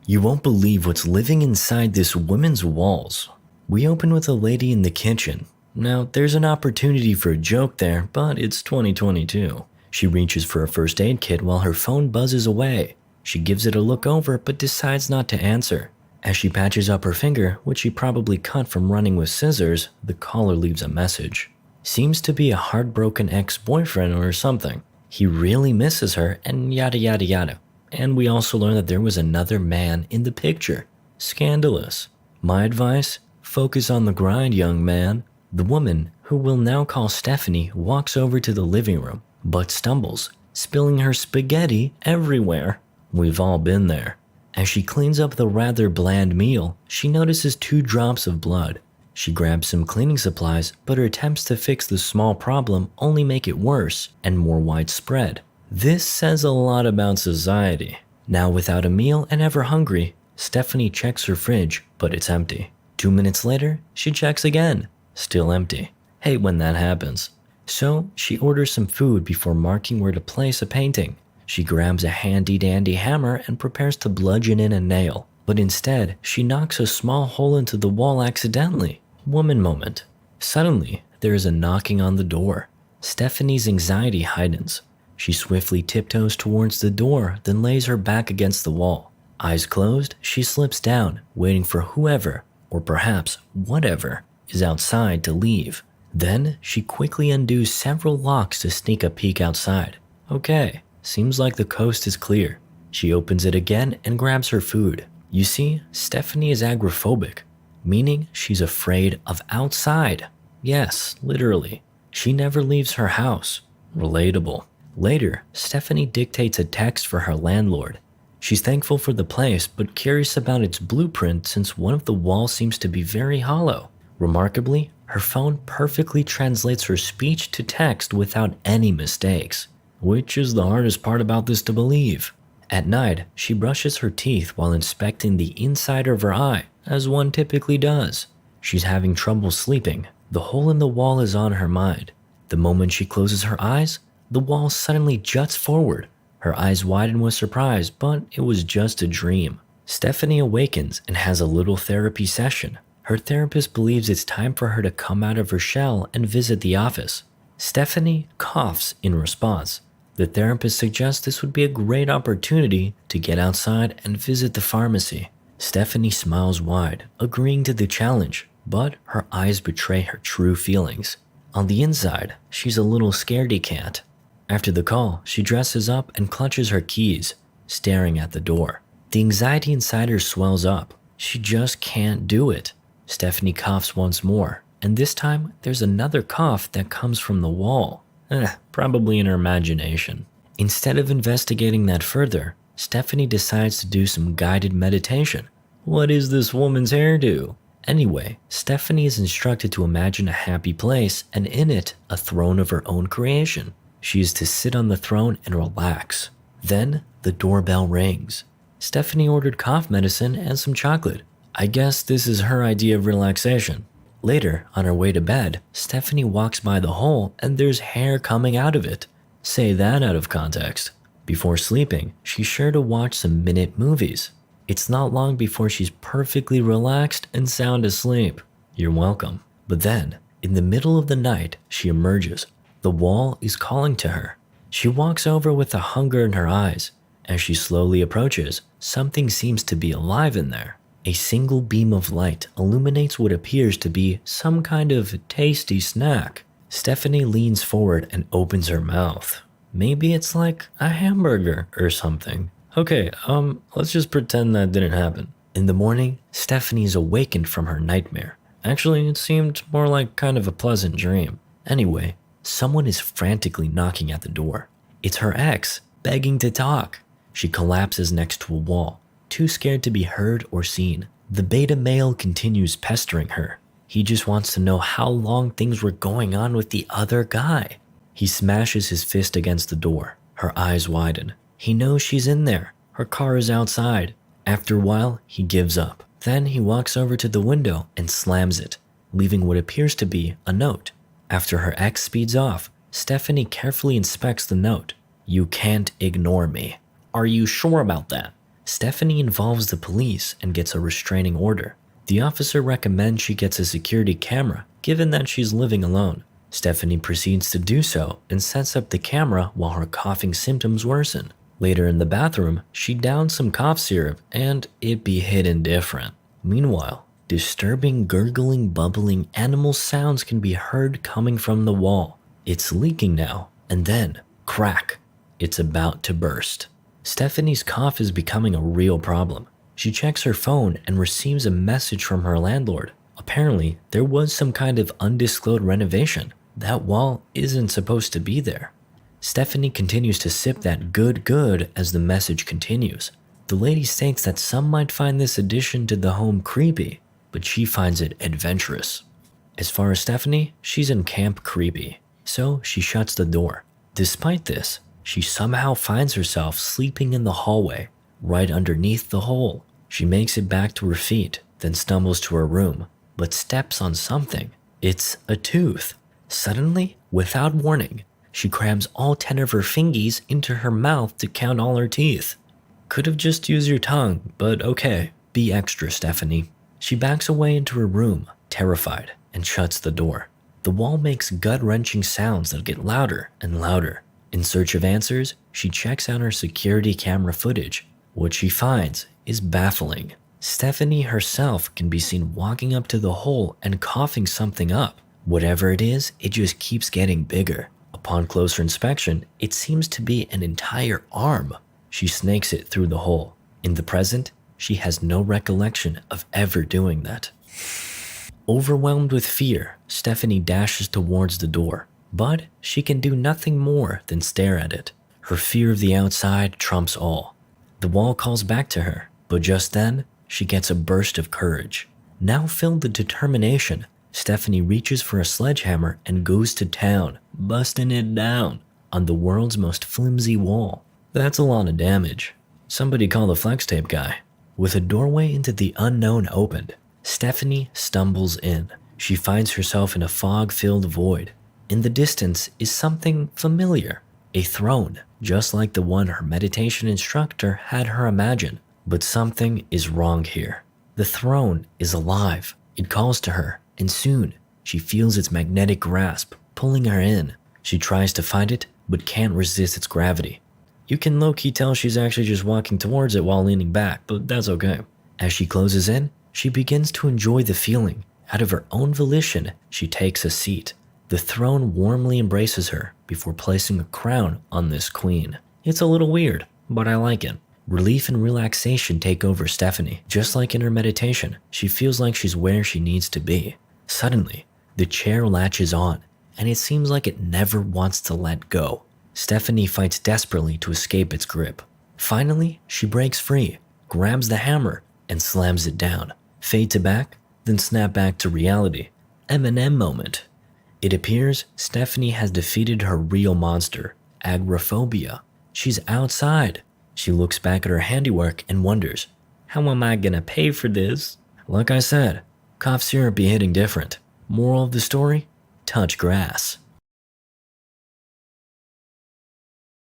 You won't believe what's living inside this woman's walls. We open with a lady in the kitchen. Now, there's an opportunity for a joke there, but it's 2022. She reaches for a first aid kit while her phone buzzes away. She gives it a look over but decides not to answer. As she patches up her finger, which she probably cut from running with scissors, the caller leaves a message. Seems to be a heartbroken ex-boyfriend or something. He really misses her and yada yada yada. And we also learn that there was another man in the picture. Scandalous. My advice? Focus on the grind, young man. The woman, who we'll now call Stephanie, walks over to the living room, but stumbles, spilling her spaghetti everywhere. We've all been there. As she cleans up the rather bland meal, she notices 2 drops of blood. She grabs some cleaning supplies, but her attempts to fix the small problem only make it worse and more widespread. This says a lot about society. Now without a meal and ever hungry, Stephanie checks her fridge, but it's empty. 2 minutes later, she checks again. Still empty. Hate when that happens. So she orders some food before marking where to place a painting. She grabs a handy-dandy hammer and prepares to bludgeon in a nail, but instead, she knocks a small hole into the wall accidentally. Woman moment. Suddenly, there is a knocking on the door. Stephanie's anxiety heightens. She swiftly tiptoes towards the door, then lays her back against the wall. Eyes closed, she slips down, waiting for whoever, or perhaps whatever, is outside to leave. Then, she quickly undoes several locks to sneak a peek outside. Okay, seems like the coast is clear. She opens it again and grabs her food. You see, Stephanie is agoraphobic, meaning she's afraid of outside. Yes, literally. She never leaves her house. Relatable. Later, Stephanie dictates a text for her landlord. She's thankful for the place, but curious about its blueprint since one of the walls seems to be very hollow. Remarkably, her phone perfectly translates her speech to text without any mistakes, which is the hardest part about this to believe. At night, she brushes her teeth while inspecting the inside of her eye, as one typically does. She's having trouble sleeping. The hole in the wall is on her mind. The moment she closes her eyes, the wall suddenly juts forward. Her eyes widen with surprise, but it was just a dream. Stephanie awakens and has a little therapy session. Her therapist believes it's time for her to come out of her shell and visit the office. Stephanie coughs in response. The therapist suggests this would be a great opportunity to get outside and visit the pharmacy. Stephanie smiles wide, agreeing to the challenge, but her eyes betray her true feelings. On the inside, she's a little scaredy-cat. After the call, she dresses up and clutches her keys, staring at the door. The anxiety inside her swells up. She just can't do it. Stephanie coughs once more, and this time there's another cough that comes from the wall. Probably in her imagination. Instead of investigating that further, Stephanie decides to do some guided meditation. What is this woman's hairdo? Anyway, Stephanie is instructed to imagine a happy place and in it, a throne of her own creation. She is to sit on the throne and relax. Then, the doorbell rings. Stephanie ordered cough medicine and some chocolate. I guess this is her idea of relaxation. Later, on her way to bed, Stephanie walks by the hole and there's hair coming out of it. Say that out of context. Before sleeping, she's sure to watch some minute movies. It's not long before she's perfectly relaxed and sound asleep. You're welcome. But then, in the middle of the night, she emerges. The wall is calling to her. She walks over with a hunger in her eyes. As she slowly approaches, something seems to be alive in there. A single beam of light illuminates what appears to be some kind of tasty snack. Stephanie leans forward and opens her mouth. Maybe it's like a hamburger or something. Okay, let's just pretend that didn't happen. In the morning, Stephanie is awakened from her nightmare. Actually, it seemed more like kind of a pleasant dream. Anyway, someone is frantically knocking at the door. It's her ex, begging to talk. She collapses next to a wall, too scared to be heard or seen. The beta male continues pestering her. He just wants to know how long things were going on with the other guy. He smashes his fist against the door. Her eyes widen. He knows she's in there. Her car is outside. After a while, he gives up. Then he walks over to the window and slams it, leaving what appears to be a note. After her ex speeds off, Stephanie carefully inspects the note. You can't ignore me. Are you sure about that? Stephanie involves the police and gets a restraining order. The officer recommends she gets a security camera, given that she's living alone. Stephanie proceeds to do so and sets up the camera while her coughing symptoms worsen. Later in the bathroom, she downs some cough syrup and it be hidden different. Meanwhile, disturbing, gurgling, bubbling animal sounds can be heard coming from the wall. It's leaking now, and then, crack, it's about to burst. Stephanie's cough is becoming a real problem. She checks her phone and receives a message from her landlord. Apparently, there was some kind of undisclosed renovation. That wall isn't supposed to be there. Stephanie continues to sip that good as the message continues. The lady states that some might find this addition to the home creepy, but she finds it adventurous. As far as Stephanie, she's in camp creepy, so she shuts the door. Despite this, she somehow finds herself sleeping in the hallway, right underneath the hole. She makes it back to her feet, then stumbles to her room, but steps on something. It's a tooth. Suddenly, without warning, she crams all 10 of her fingies into her mouth to count all her teeth. Could have just used your tongue, but okay, be extra, Stephanie. She backs away into her room, terrified, and shuts the door. The wall makes gut-wrenching sounds that get louder and louder. In search of answers, she checks out her security camera footage. What she finds is baffling. Stephanie herself can be seen walking up to the hole and coughing something up. Whatever it is, it just keeps getting bigger. Upon closer inspection, it seems to be an entire arm. She snakes it through the hole. In the present, she has no recollection of ever doing that. Overwhelmed with fear, Stephanie dashes towards the door, but she can do nothing more than stare at it. Her fear of the outside trumps all. The wall calls back to her, but just then, she gets a burst of courage. Now filled with determination, Stephanie reaches for a sledgehammer and goes to town, busting it down on the world's most flimsy wall. That's a lot of damage. Somebody call the flex tape guy. With a doorway into the unknown opened, Stephanie stumbles in. She finds herself in a fog-filled void. In the distance is something familiar, a throne, just like the one her meditation instructor had her imagine. But something is wrong here. The throne is alive. It calls to her, and soon she feels its magnetic grasp pulling her in. She tries to find it, but can't resist its gravity. You can low-key tell she's actually just walking towards it while leaning back, but that's okay. As she closes in, she begins to enjoy the feeling. Out of her own volition, she takes a seat. The throne warmly embraces her before placing a crown on this queen. It's a little weird, but I like it. Relief and relaxation take over Stephanie. Just like in her meditation, she feels like she's where she needs to be. Suddenly, the chair latches on, and it seems like it never wants to let go. Stephanie fights desperately to escape its grip. Finally, she breaks free, grabs the hammer, and slams it down. Fade to back, then snap back to reality. Eminem moment. It appears Stephanie has defeated her real monster, agoraphobia. She's outside. She looks back at her handiwork and wonders, how am I gonna pay for this? Like I said, cough syrup be hitting different. Moral of the story? Touch grass.